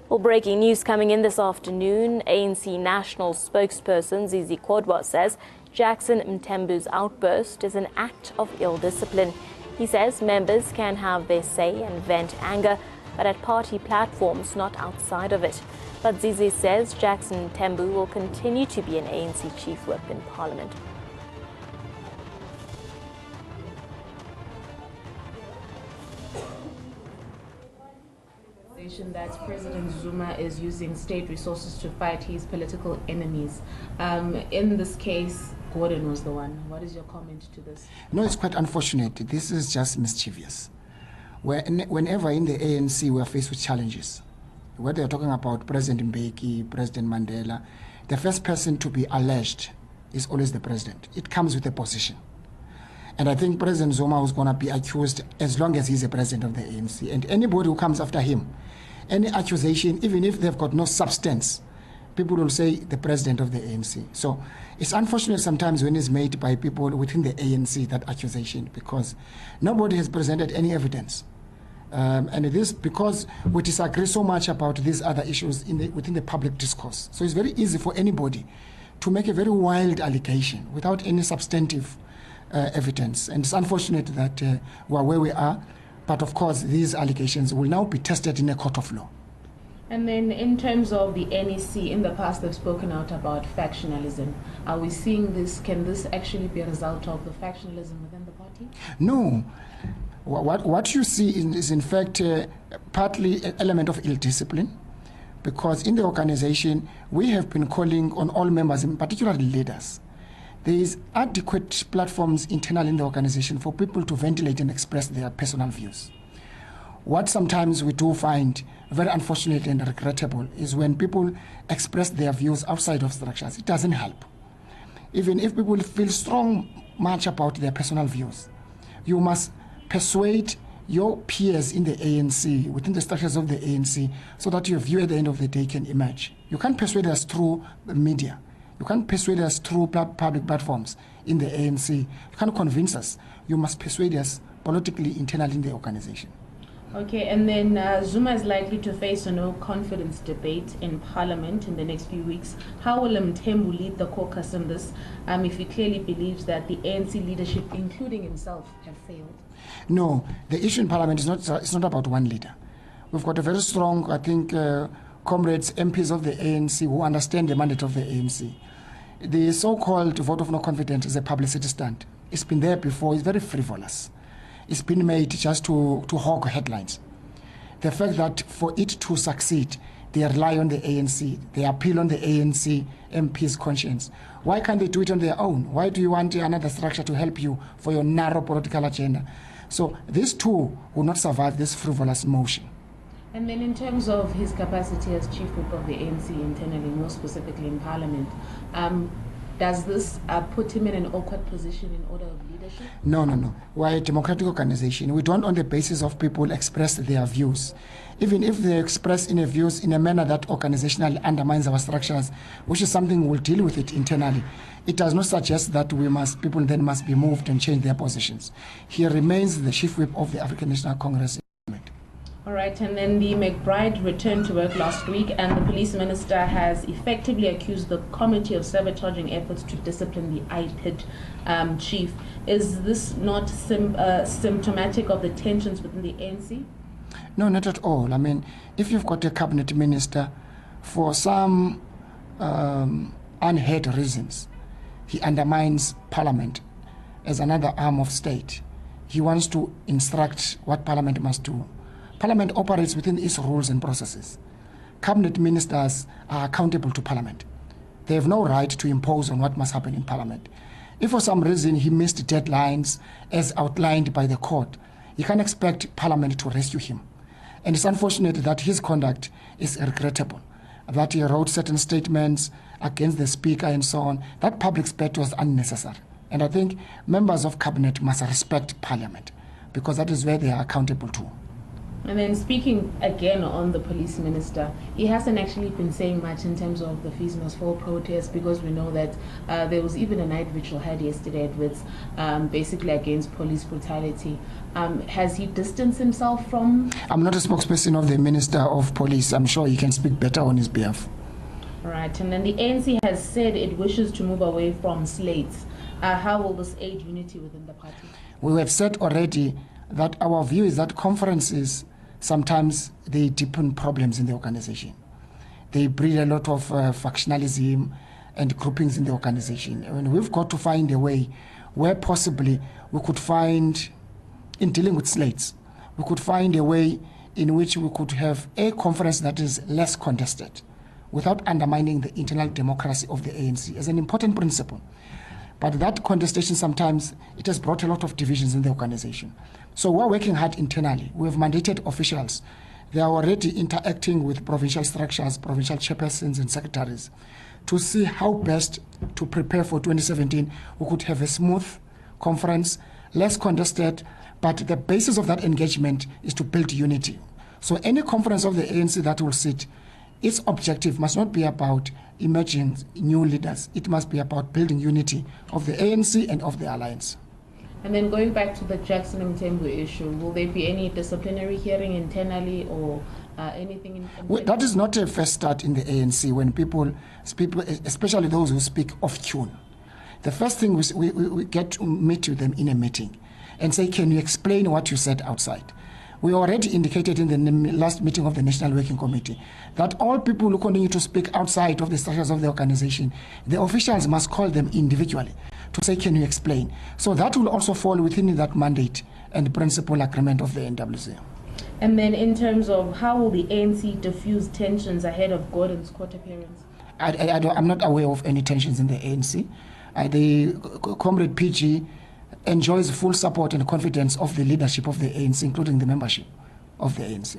Well, breaking news coming in this afternoon. ANC national spokesperson Zizi Kodwa says Jackson Mthembu's outburst is an act of ill discipline. He says members can have their say and vent anger, but at party platforms, not outside of it. But Zizi says Jackson Mthembu will continue to be an ANC chief whip in Parliament. That President Zuma is using state resources to fight his political enemies. In this case, Gordon was the one. What is your comment to this? No, it's quite unfortunate. This is just mischievous. Whenever in the ANC we are faced with challenges, whether you're talking about President Mbeki, President Mandela, the first person to be alleged is always the president. It comes with a position. And I think President Zuma was going to be accused as long as he's the president of the ANC. And anybody who comes after him, any accusation, even if they've got no substance, people will say the president of the ANC. So it's unfortunate sometimes when it's made by people within the ANC, that accusation, because nobody has presented any evidence. And it is because we disagree so much about these other issues within the public discourse. So it's very easy for anybody to make a very wild allegation without any substantive evidence. And it's unfortunate that we are where we are. But of course, these allegations will now be tested in a court of law. And then in terms of the NEC, in the past they've spoken out about factionalism. Are we seeing this? Can this actually be a result of the factionalism within the party? No. What you see is in fact partly an element of ill discipline, because in the organization we have been calling on all members, in particular the leaders. There is adequate platforms internally in the organization for people to ventilate and express their personal views. What sometimes we do find very unfortunate and regrettable is when people express their views outside of structures. It doesn't help. Even if people feel strong much about their personal views, you must persuade your peers in the ANC, within the structures of the ANC, so that your view at the end of the day can emerge. You can't persuade us through the media. You can't persuade us through public platforms in the ANC. You can't convince us. You must persuade us politically, internally in the organization. Okay, and then Zuma is likely to face a no-confidence debate in Parliament in the next few weeks. How will Mthembu lead the caucus in this if he clearly believes that the ANC leadership, including himself, have failed? No, the issue in Parliament is not about one leader. We've got a very strong, I think, comrades, MPs of the ANC who understand the mandate of the ANC. The so-called vote of no confidence is a publicity stunt. It's been there before. It's very frivolous. It's been made just to hog headlines. The fact that for it to succeed, they rely on the ANC, they appeal on the ANC MP's conscience. Why can't they do it on their own? Why do you want another structure to help you for your narrow political agenda? So these two will not survive this frivolous motion. And then in terms of his capacity as chief whip of the ANC internally, more specifically in Parliament, does this put him in an awkward position in order of leadership? No. We're a democratic organization. We don't, on the basis of people, express their views. Even if they express in views in a manner that organizationally undermines our structures, which is something we'll deal with it internally, it does not suggest that people then must be moved and change their positions. He remains the chief whip of the African National Congress. All right, and then the McBride returned to work last week, and the police minister has effectively accused the committee of sabotaging efforts to discipline the IPID chief. Is this not symptomatic of the tensions within the ANC? No, not at all. I mean, if you've got a cabinet minister, for some unheard reasons, he undermines Parliament as another arm of state. He wants to instruct what Parliament must do. Parliament operates within its rules and processes. Cabinet ministers are accountable to Parliament. They have no right to impose on what must happen in Parliament. If for some reason he missed deadlines as outlined by the court, you can't expect Parliament to rescue him. And it's unfortunate that his conduct is regrettable, that he wrote certain statements against the Speaker and so on. That public spectacle was unnecessary. And I think members of Cabinet must respect Parliament, because that is where they are accountable to. And then speaking again on the police minister, he hasn't actually been saying much in terms of the Fees Must Fall protest, because we know that there was even a night vigil had yesterday at Wits, basically against police brutality. Has he distanced himself from? I'm not a spokesperson of the Minister of Police. I'm sure he can speak better on his behalf. All right, and then the ANC has said it wishes to move away from slates. How will this aid unity within the party? We have said already that our view is that conferences, sometimes they deepen problems in the organization. They breed a lot of factionalism and groupings in the organization. And we've got to find a way where possibly we could find, in dealing with slates, we could find a way in which we could have a conference that is less contested without undermining the internal democracy of the ANC as an important principle. But that contestation sometimes, it has brought a lot of divisions in the organization. So we're working hard internally. We have mandated officials. They are already interacting with provincial structures, provincial chairpersons and secretaries to see how best to prepare for 2017. We could have a smooth conference, less contested, but the basis of that engagement is to build unity. So any conference of the ANC that will sit, its objective must not be about emerging new leaders. It must be about building unity of the ANC and of the alliance. And then going back to the Jackson Mthembu issue, will there be any disciplinary hearing internally or anything? That is not a first start in the ANC when people, especially those who speak off tune. The first thing we get to meet with them in a meeting and say, can you explain what you said outside? We already indicated in the last meeting of the National Working Committee that all people who continue to speak outside of the structures of the organization, the officials must call them individually to say, can you explain? So that will also fall within that mandate and principal agreement of the NWC. And then in terms of how will the ANC diffuse tensions ahead of Gordon's court appearance? I'm not aware of any tensions in the ANC. The Comrade PG enjoys full support and confidence of the leadership of the ANC, including the membership of the ANC.